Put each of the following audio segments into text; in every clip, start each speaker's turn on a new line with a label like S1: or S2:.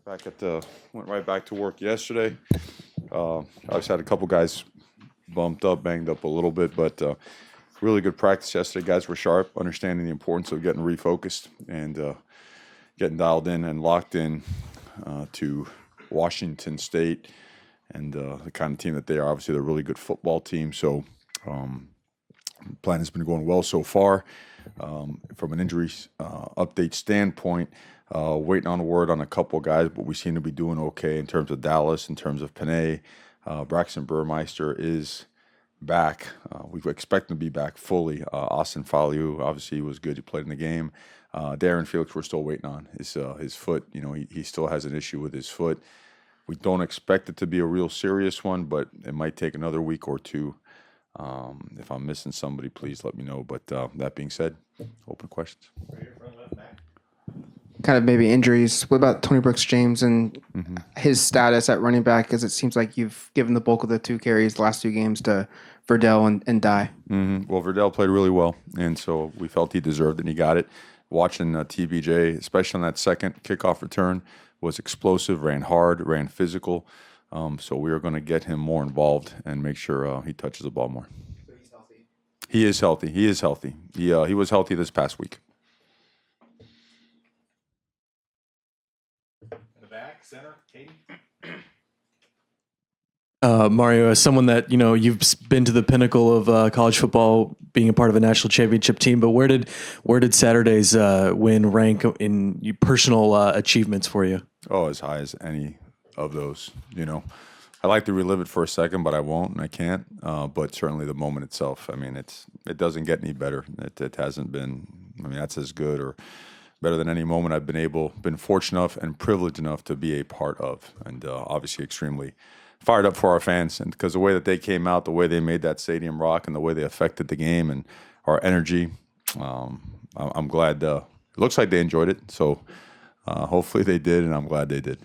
S1: Went right back to work yesterday. I just had a couple guys bumped up, banged up a little bit, but really good practice yesterday. Guys were sharp, understanding the importance of getting refocused and getting dialed in and locked in to Washington State and the kind of team that they are. Obviously, they're a really good football team, so plan has been going well so far. From an injury update standpoint, waiting on word on a couple guys, but we seem to be doing okay in terms of Dallas, in terms of Panay. Braxton Burmeister is back. We expect him to be back fully. Austin Faliu, obviously, he was good. He played in the game. Darren Felix, we're still waiting on his foot. He still has an issue with his foot. We don't expect it to be a real serious one, but it might take another week or two. If I'm missing somebody, please let me know. But that being said, open questions.
S2: Kind of maybe injuries. What about Tony Brooks-James and his status at running back? Because it seems like you've given the bulk of the 2 carries the last 2 games to Verdell and Dye.
S1: Well, Verdell played really well, and so we felt he deserved it, and he got it. Watching TBJ, especially on that second kickoff return, was explosive, ran hard, ran physical. So we are going to get him more involved and make sure he touches the ball more.
S2: So he's healthy?
S1: He is healthy. He is healthy. He was healthy this past week.
S3: In the back, center, Katie.
S4: Mario, as someone that, you've been to the pinnacle of college football, being a part of a national championship team, but where did Saturday's win rank in your personal achievements for you?
S1: Oh, as high as any of those. I like to relive it for a second, but I won't and I can't. But certainly the moment itself, it doesn't get any better. It hasn't been. That's as good or better than any moment I've been fortunate enough and privileged enough to be a part of, and obviously extremely fired up for our fans, and because the way that they came out, the way they made that stadium rock, and the way they affected the game and our energy, I'm glad. It looks like they enjoyed it, so hopefully they did, and I'm glad they did.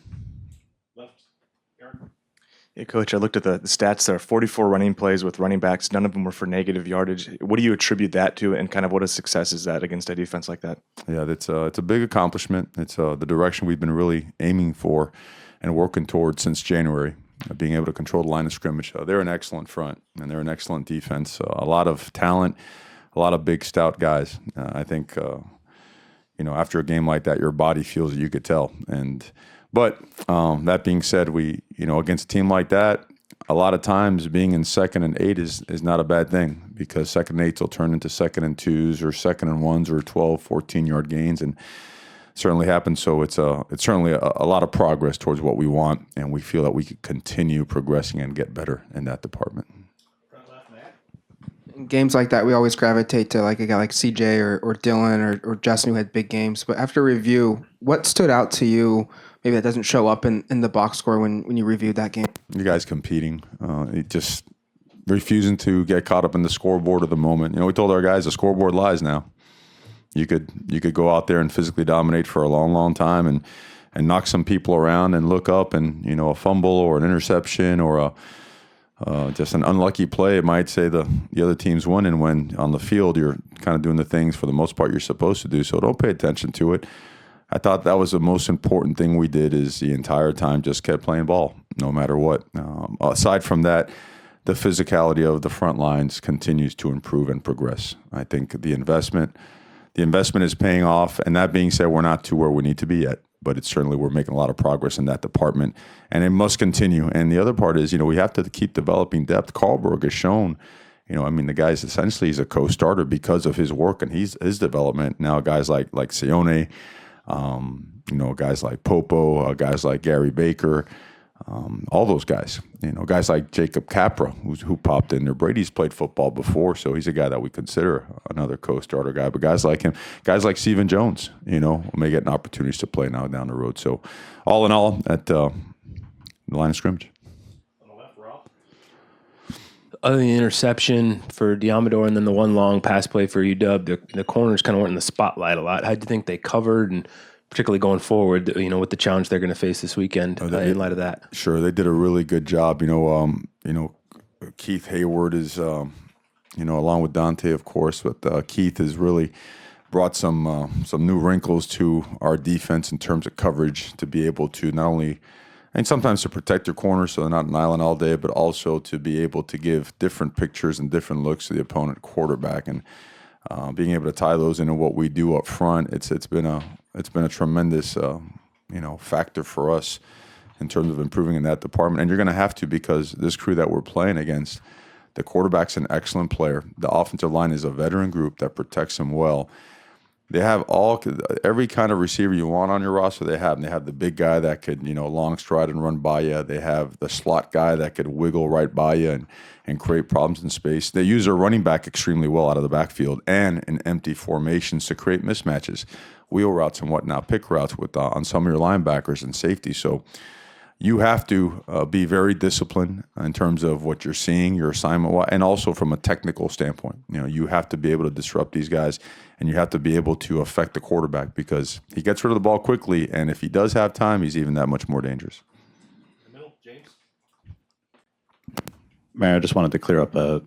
S5: Yeah, Coach, I looked at the stats there. 44 running plays with running backs. None of them were for negative yardage. What do you attribute that to, and kind of what a success is that against a defense like that?
S1: Yeah, it's a big accomplishment. It's the direction we've been really aiming for and working towards since January. Being able to control the line of scrimmage. They're an excellent front, and they're an excellent defense. A lot of talent, a lot of big, stout guys. I think, after a game like that, your body feels it. You could tell. But that being said, we, against a team like that, a lot of times being in 2nd and 8 is not a bad thing, because 2nd and 8s will turn into 2nd and 2s or 2nd and 1s or 12, 14-yard gains, and certainly happens. So it's certainly a lot of progress towards what we want, and we feel that we could continue progressing and get better in that department.
S2: In games like that, we always gravitate to like a guy like CJ or Dylan or Justin, who had big games. But after review, what stood out to you? Maybe that doesn't show up in the box score when you reviewed that game.
S1: You guys competing, just refusing to get caught up in the scoreboard of the moment. We told our guys the scoreboard lies now. You could go out there and physically dominate for a long, long time and knock some people around and look up and, a fumble or an interception or just an unlucky play. It might say the other team's winning, when on the field you're kind of doing the things for the most part you're supposed to do. So don't pay attention to it. I thought that was the most important thing we did, is the entire time just kept playing ball, no matter what. Aside from that, the physicality of the front lines continues to improve and progress. I think the investment is paying off. And that being said, we're not to where we need to be yet, but it's certainly, we're making a lot of progress in that department, and it must continue. And the other part is, we have to keep developing depth. Carlberg has shown, the guy's essentially, he's a co-starter because of his work and his development. Now guys like Sione, guys like Popo, guys like Gary Baker, all those guys, guys like Jacob Capra, who popped in there. Brady's played football before, so he's a guy that we consider another co-starter guy. But guys like him, guys like Stephen Jones, may get an opportunity to play now down the road. So all in all, at the line of scrimmage.
S3: On the left, Rob.
S6: Other than the interception for Diamador and then the one long pass play for UW, the corners kind of weren't in the spotlight a lot. How do you think they covered, and particularly going forward, with the challenge they're going to face this weekend in light of that?
S1: Sure, they did a really good job. Keith Hayward is, along with Dante, of course, but Keith is really brought some new wrinkles to our defense in terms of coverage to be able to not only and sometimes to protect your corners so they're not an island all day, but also to be able to give different pictures and different looks to the opponent quarterback, and being able to tie those into what we do up front. It's been a tremendous factor for us in terms of improving in that department. And you're going to have to, because this crew that we're playing against, the quarterback's an excellent player. The offensive line is a veteran group that protects him well. They have every kind of receiver you want on your roster. They have the big guy that could, long stride and run by you. They have the slot guy that could wiggle right by you and create problems in space. They use their running back extremely well out of the backfield and in empty formations to create mismatches, wheel routes and whatnot, pick routes on some of your linebackers and safety. So you have to be very disciplined in terms of what you're seeing, your assignment, and also from a technical standpoint. You have to be able to disrupt these guys, and you have to be able to affect the quarterback because he gets rid of the ball quickly, and if he does have time, he's even that much more dangerous.
S3: In the middle, James.
S7: Mario, I just wanted to clear up the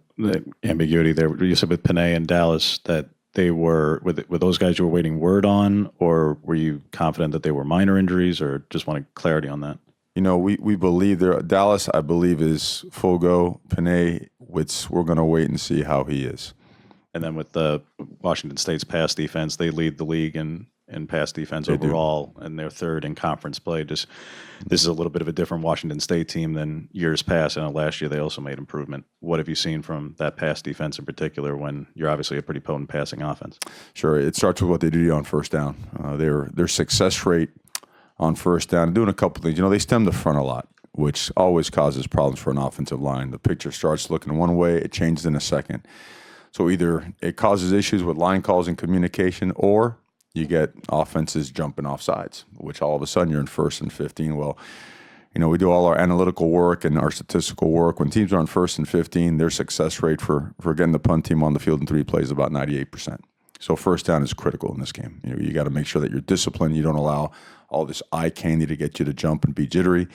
S7: ambiguity there. You said with Panay and Dallas that they were with those guys you were waiting word on, or were you confident that they were minor injuries, or just wanted clarity on that?
S1: We believe Dallas, I believe, is full go. Panay, which we're going to wait and see how he is.
S7: And then with the Washington State's pass defense, they lead the league in pass defense overall, and they're third in conference play. This is a little bit of a different Washington State team than years past. And last year they also made improvement. What have you seen from that pass defense in particular when you're obviously a pretty potent passing offense?
S1: Sure. It starts with what they do on first down. Their success rate on first down, doing a couple things. They stem the front a lot, which always causes problems for an offensive line. The picture starts looking one way, it changes in a second. So either it causes issues with line calls and communication, or you get offenses jumping off sides, which all of a sudden you're in 1st and 15. Well, we do all our analytical work and our statistical work. When teams are on 1st and 15, their success rate for getting the punt team on the field in 3 plays is about 98%. So first down is critical in this game. You got to make sure that you're disciplined. You don't allow all this eye candy to get you to jump and be jittery.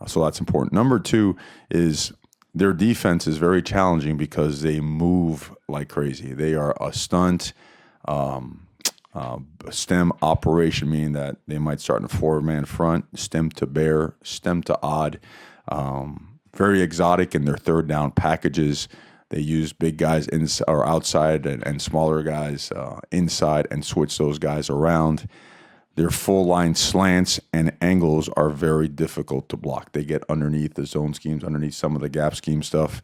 S1: So that's important. Number 2 is their defense is very challenging because they move like crazy. They are a stunt, stem operation, meaning that they might start in a 4-man front, stem to bear, stem to odd. Very exotic in their third down packages. They use big guys outside and smaller guys inside and switch those guys around. Their full line slants and angles are very difficult to block. They get underneath the zone schemes, underneath some of the gap scheme stuff.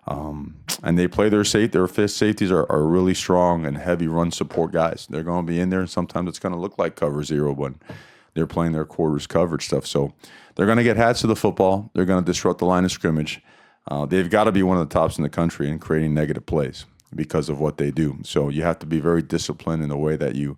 S1: And they play their fifth safeties are really strong and heavy run support guys. They're going to be in there, and sometimes it's going to look like cover 0, but they're playing their quarters coverage stuff. So they're going to get hats to the football. They're going to disrupt the line of scrimmage. They've got to be one of the tops in the country in creating negative plays because of what they do. So you have to be very disciplined in the way that you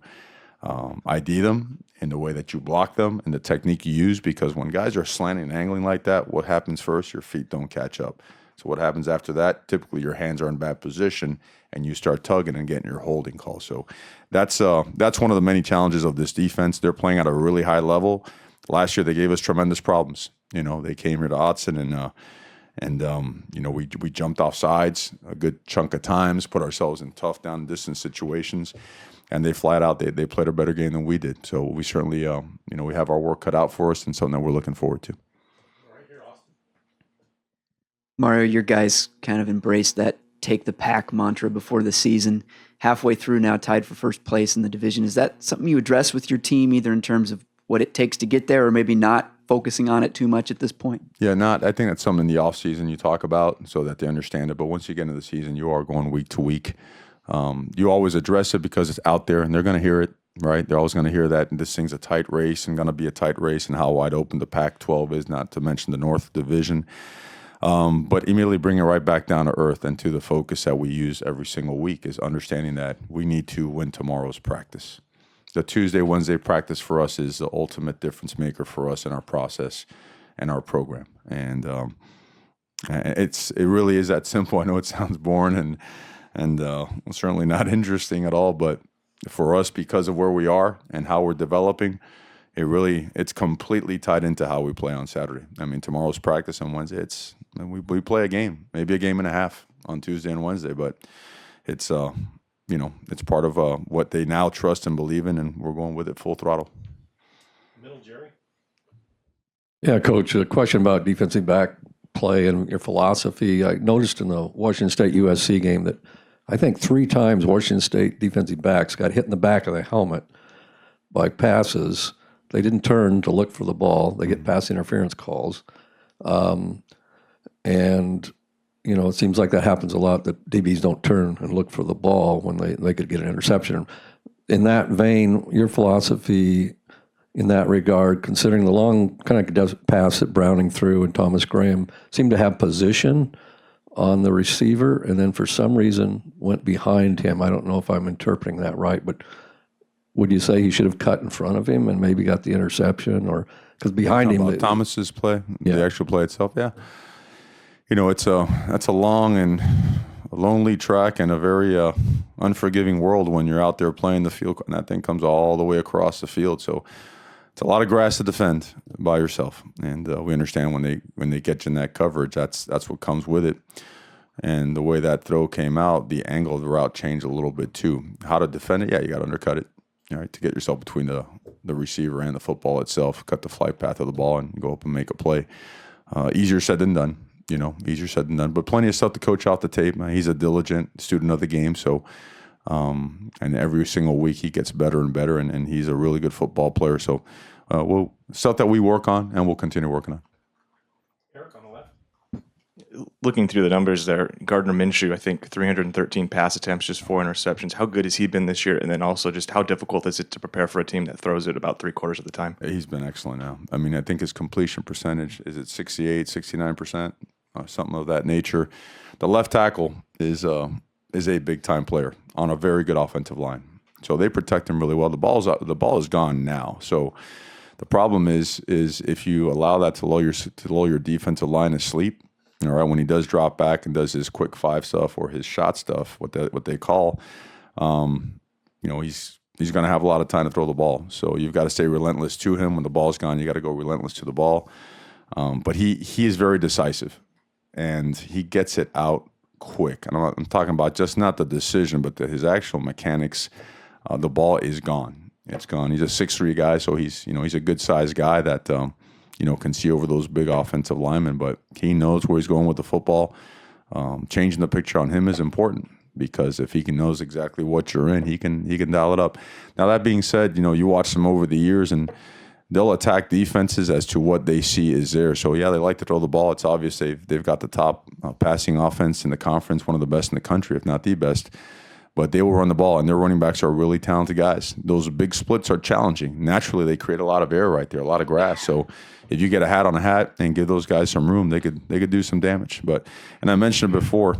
S1: ID them, in the way that you block them, and the technique you use, because when guys are slanting and angling like that, what happens first? Your feet don't catch up. So what happens after that? Typically your hands are in bad position and you start tugging and getting your holding call. So that's one of the many challenges of this defense. They're playing at a really high level. Last year they gave us tremendous problems. They came here to Autzen and we jumped off sides a good chunk of times, put ourselves in tough down and distance situations, and they flat out they played a better game than we did. So we certainly we have our work cut out for us and something that we're looking forward to.
S8: Mario, your guys kind of embraced that take the pack mantra before the season. Halfway through now, tied for first place in the division. Is that something you address with your team, either in terms of what it takes to get there, or maybe not focusing on it too much at this point?
S1: Yeah, I think that's something in the offseason you talk about so that they understand it. But once you get into the season, you are going week to week. You always address it because it's out there and they're going to hear it, right? They're always going to hear that this thing's a tight race and going to be a tight race, and how wide open the Pac-12 is, not to mention the North Division. But immediately bring it right back down to earth and to the focus that we use every single week is understanding that we need to win tomorrow's practice. The Tuesday, Wednesday practice for us is the ultimate difference maker for us in our process and our program. And it really is that simple. I know it sounds boring and certainly not interesting at all, but for us, because of where we are and how we're developing, it's completely tied into how we play on Saturday. I mean, tomorrow's practice and Wednesday, we play a game, maybe a game and a half on Tuesday and Wednesday, but it's it's part of what they now trust and believe in, and we're going with it full throttle.
S3: Middle, Jerry.
S9: Yeah, Coach, a question about defensive back play and your philosophy. I noticed in the Washington State USC game that I think 3 times Washington State defensive backs got hit in the back of the helmet by passes. They didn't turn to look for the ball. They get pass interference calls. And, it seems like that happens a lot, that DBs don't turn and look for the ball when they could get an interception. In that vein, your philosophy in that regard, considering the long kind of pass that Browning threw and Thomas Graham seemed to have position on the receiver and then for some reason went behind him. I don't know if I'm interpreting that right, but would you say he should have cut in front of him and maybe got the interception, or because behind him?
S1: Thomas's play, the actual play itself, yeah. That's a long and a lonely track and a very unforgiving world when you're out there playing the field, and that thing comes all the way across the field. So it's a lot of grass to defend by yourself, and we understand when they get you in that coverage, that's what comes with it. And the way that throw came out, the angle of the route changed a little bit too. How to defend it? Yeah, you got to undercut it, to get yourself between the receiver and the football itself, cut the flight path of the ball, and go up and make a play. Easier said than done. Easier said than done, but plenty of stuff to coach off the tape. He's a diligent student of the game, so and every single week he gets better and better, and he's a really good football player. So, stuff that we work on and we'll continue working on.
S3: Eric on the left.
S5: Looking through the numbers there, Gardner Minshew, I think 313 pass attempts, just 4 interceptions. How good has he been this year? And then also just how difficult is it to prepare for a team that throws it about 3/4 of the time?
S1: He's been excellent now. I think his completion percentage is at 68, 69%, something of that nature. The left tackle is a big-time player on a very good offensive line. So they protect him really well. The ball is gone now. So the problem is if you allow that to lull your defensive line asleep, all right, when he does drop back and does his quick 5 stuff or his shot stuff, what they call, he's going to have a lot of time to throw the ball. So you've got to stay relentless to him. When the ball's gone, you got to go relentless to the ball. But he is very decisive, and he gets it out quick. And I'm talking about just not the decision, but his actual mechanics. The ball is gone. It's gone. He's a 6'3" guy, so he's a good-sized guy that can see over those big offensive linemen, but he knows where he's going with the football. Changing the picture on him is important, because if he knows exactly what you're in, he can dial it up. Now, that being said, you watch them over the years, and they'll attack defenses as to what they see is there. So, yeah, they like to throw the ball. It's obvious they've got the top passing offense in the conference, one of the best in the country, if not the best. But they will run the ball, and their running backs are really talented guys. Those big splits are challenging. Naturally, they create a lot of air right there, a lot of grass. So if you get a hat on a hat and give those guys some room, they could do some damage. And I mentioned it before,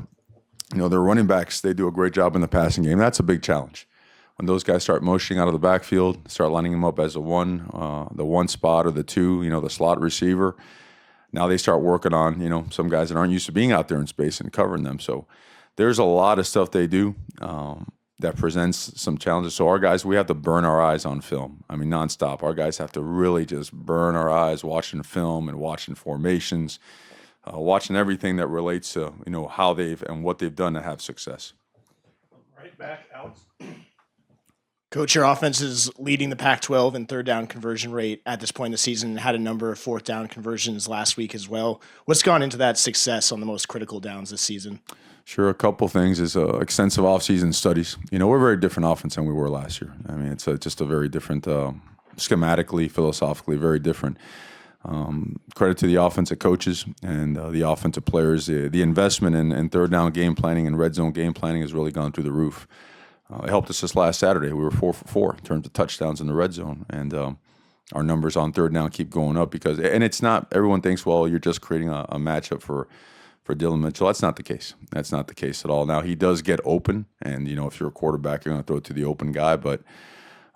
S1: their running backs, they do a great job in the passing game. That's a big challenge. When those guys start motioning out of the backfield, start lining them up as the one spot or the 2, the slot receiver. Now they start working on, some guys that aren't used to being out there in space and covering them. So there's a lot of stuff they do that presents some challenges. So our guys, we have to burn our eyes on film. Nonstop. Our guys have to really just burn our eyes watching film and watching formations, watching everything that relates to, how they've and what they've done to have success.
S3: Right back, Alex.
S10: Coach, your offense is leading the Pac-12 in third down conversion rate at this point in the season. Had a number of fourth down conversions last week as well. What's gone into that success on the most critical downs this season?
S1: Sure, a couple things is extensive offseason studies. We're a very different offense than we were last year. It's just a very different, schematically, philosophically, very different. Credit to the offensive coaches and the offensive players. The investment in third down game planning and red zone game planning has really gone through the roof. It helped us this last Saturday. We were 4 for 4 in terms of touchdowns in the red zone, and our numbers on third down keep going up and it's not. Everyone thinks, well, you're just creating a matchup for Dylan Mitchell. That's not the case. That's not the case at all. Now, he does get open, and if you're a quarterback, you're going to throw it to the open guy. But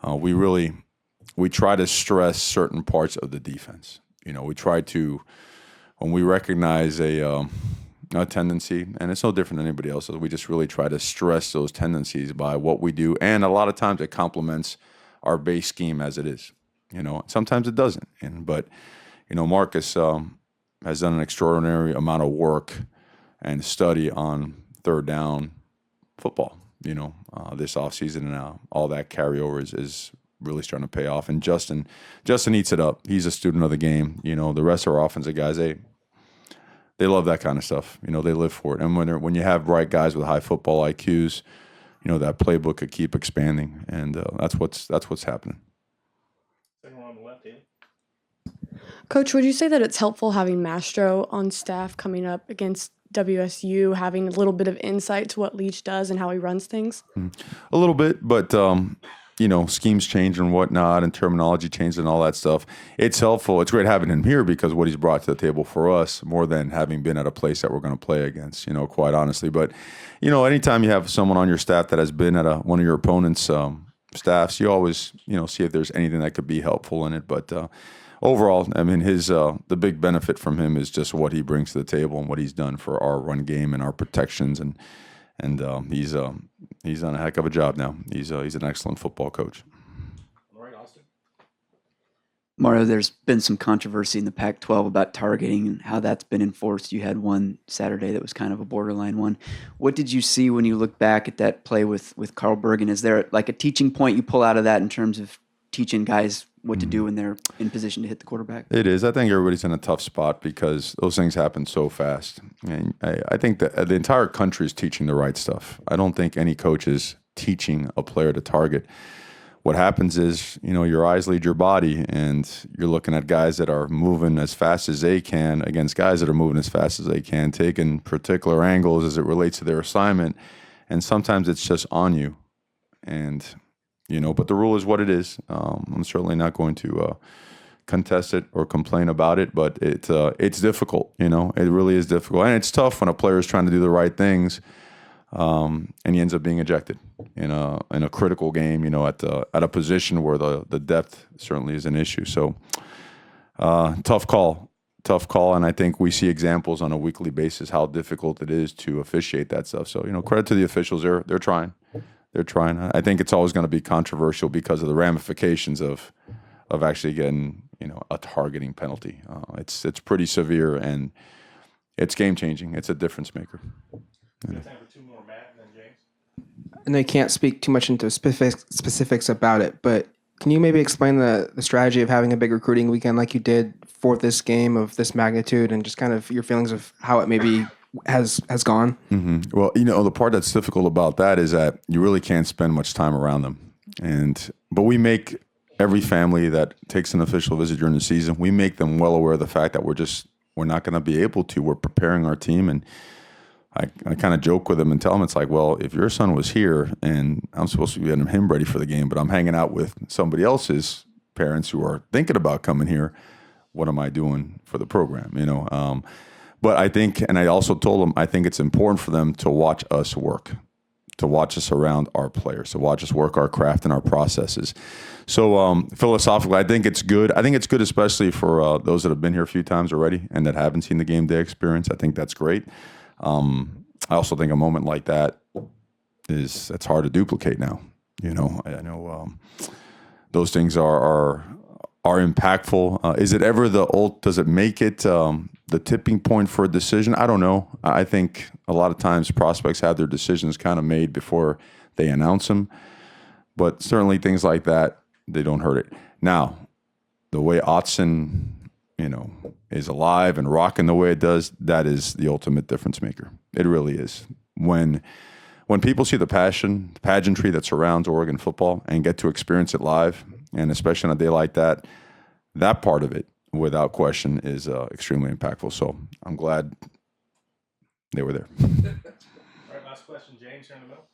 S1: we try to stress certain parts of the defense. We try to, when we recognize a tendency, and it's no different than anybody else. We just really try to stress those tendencies by what we do, and a lot of times it complements our base scheme as it is. Sometimes it doesn't. But Marcus has done an extraordinary amount of work and study on third down football. this offseason, and all that carryover is really starting to pay off. And Justin eats it up. He's a student of the game. The rest of our offensive guys, they love that kind of stuff. They live for it. And when you have bright guys with high football IQs, that playbook could keep expanding, and that's what's happening.
S3: Second one on the left, Haley.
S11: Coach, would you say that it's helpful having Mastro on staff coming up against WSU, having a little bit of insight to what Leach does and how he runs things?
S1: A little bit, but schemes change and whatnot, and terminology changes and all that stuff. It's helpful. It's great having him here because what he's brought to the table for us, more than having been at a place that we're going to play against, quite honestly. But, anytime you have someone on your staff that has been at one of your opponent's staffs, you always, see if there's anything that could be helpful in it. But overall, I mean, the big benefit from him is just what he brings to the table and what he's done for our run game and our protections, and he's done a heck of a job now. He's an excellent football coach.
S3: All right, Austin.
S8: Mario, there's been some controversy in the Pac-12 about targeting and how that's been enforced. You had one Saturday that was kind of a borderline one. What did you see when you look back at that play with Carl Bergen? Is there like a teaching point you pull out of that in terms of teaching guys what to do when they're in position to hit the quarterback?
S1: It is. I think everybody's in a tough spot because those things happen so fast. And I think that the entire country is teaching the right stuff. I don't think any coach is teaching a player to target. What happens is, your eyes lead your body, and you're looking at guys that are moving as fast as they can against guys that are moving as fast as they can, taking particular angles as it relates to their assignment. And sometimes it's just on you. And but the rule is what it is. I'm certainly not going to contest it or complain about it, but it's difficult. It really is difficult, and it's tough when a player is trying to do the right things, and he ends up being ejected in a critical game. At a position where the depth certainly is an issue. So tough call, and I think we see examples on a weekly basis how difficult it is to officiate that stuff. So credit to the officials. They're trying. They're trying. I think it's always going to be controversial because of the ramifications of actually getting a targeting penalty. It's pretty severe, and it's game changing. It's a difference maker.
S3: We got time for two more, Matt and then James.
S2: I know you can't speak too much into specifics about it, but can you maybe explain the strategy of having a big recruiting weekend like you did for this game of this magnitude, and just kind of your feelings of how it maybe has gone?
S1: Mm-hmm. Well, the part that's difficult about that is that you really can't spend much time around them. But we make every family that takes an official visit during the season, we make them well aware of the fact that we're not going to be able to. We're preparing our team, and I kind of joke with them and tell them, it's like, well, if your son was here and I'm supposed to be getting him ready for the game, but I'm hanging out with somebody else's parents who are thinking about coming here, what am I doing for the program? But I think, and I also told them, I think it's important for them to watch us work, to watch us around our players, to watch us work our craft and our processes. So philosophically, I think it's good. I think it's good especially for those that have been here a few times already and that haven't seen the game day experience. I think that's great. I also think a moment like that it's hard to duplicate now. I know those things are impactful. Is it ever does it make it the tipping point for a decision? I don't know. I think a lot of times prospects have their decisions kind of made before they announce them. But certainly things like that, they don't hurt it. Now, the way Autzen, is alive and rocking the way it does, that is the ultimate difference maker. It really is. When people see the passion, the pageantry that surrounds Oregon football and get to experience it live, and especially on a day like that, that part of it, without question, is extremely impactful. So I'm glad they were there.
S3: All right, last question, James, here in the middle.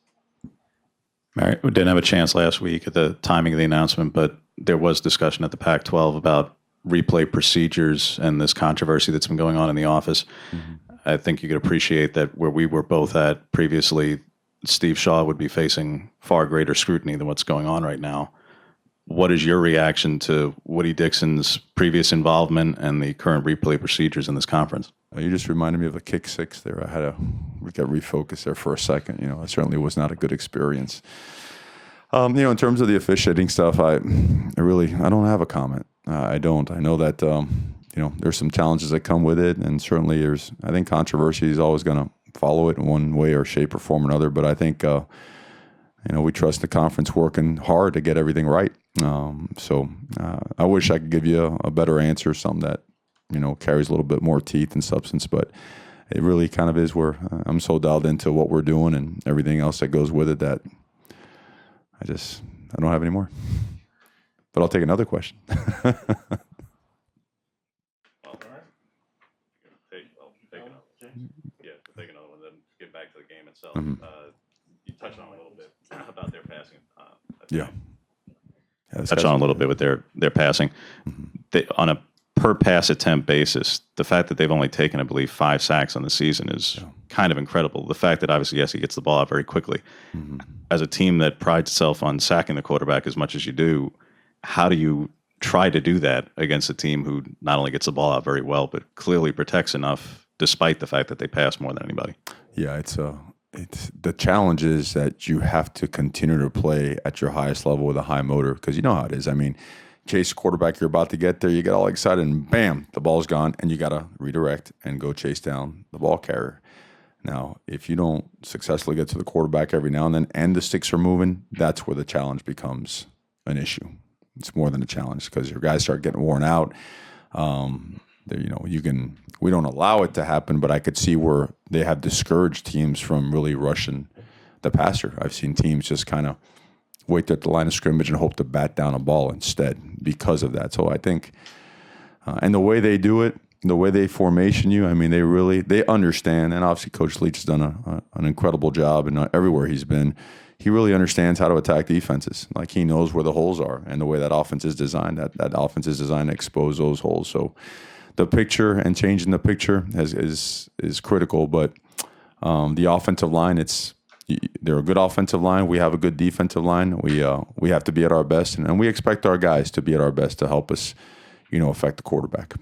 S7: All right, we didn't have a chance last week at the timing of the announcement, but there was discussion at the Pac-12 about replay procedures and this controversy that's been going on in the office. Mm-hmm. I think you could appreciate that where we were both at previously, Steve Shaw would be facing far greater scrutiny than what's going on right now. What is your reaction to Woody Dixon's previous involvement and the current replay procedures in this conference?
S1: You just reminded me of a kick six there. I had to get refocused there for a second. It certainly was not a good experience. In terms of the officiating stuff, I don't have a comment. I don't. I know that there's some challenges that come with it, and certainly I think controversy is always going to follow it in one way or shape or form or another. But I think we trust the conference working hard to get everything right. So I wish I could give you a better answer, something that, carries a little bit more teeth and substance, but it really kind of is where I'm so dialed into what we're doing and everything else that goes with it that I don't have any more. But I'll take another question.
S7: Take another one, then get back to the game itself.
S1: Mm-hmm.
S7: You touched on a little bit about their passing.
S1: Yeah,
S7: Touch on a little bit with their passing. They, on a per pass attempt basis, the fact that they've only taken, I believe, 5 sacks on the season is kind of incredible. The fact that obviously, yes, he gets the ball out very quickly. As a team that prides itself on sacking the quarterback as much as you do, how do you try to do that against a team who not only gets the ball out very well, but clearly protects enough, despite the fact that they pass more than anybody?
S1: Yeah, it's the challenge is that you have to continue to play at your highest level with a high motor, because you know how it is. I mean, chase quarterback, you're about to get there, you get all excited, and bam, the ball's gone, and you got to redirect and go chase down the ball carrier. Now, if you don't successfully get to the quarterback every now and then, and the sticks are moving, that's where the challenge becomes an issue. It's more than a challenge because your guys start getting worn out. We don't allow it to happen, but I could see where they have discouraged teams from really rushing the passer. I've seen teams just kind of wait at the line of scrimmage and hope to bat down a ball instead because of that. So I think, and the way they do it, the way they formation you, I mean, they understand. And obviously Coach Leach has done an incredible job, and everywhere he's been, he really understands how to attack defenses. Like, he knows where the holes are and the way that offense is designed. That offense is designed to expose those holes. So the picture and changing the picture is critical. But the offensive line, they're a good offensive line. We have a good defensive line. We have to be at our best, and we expect our guys to be at our best to help us, affect the quarterback.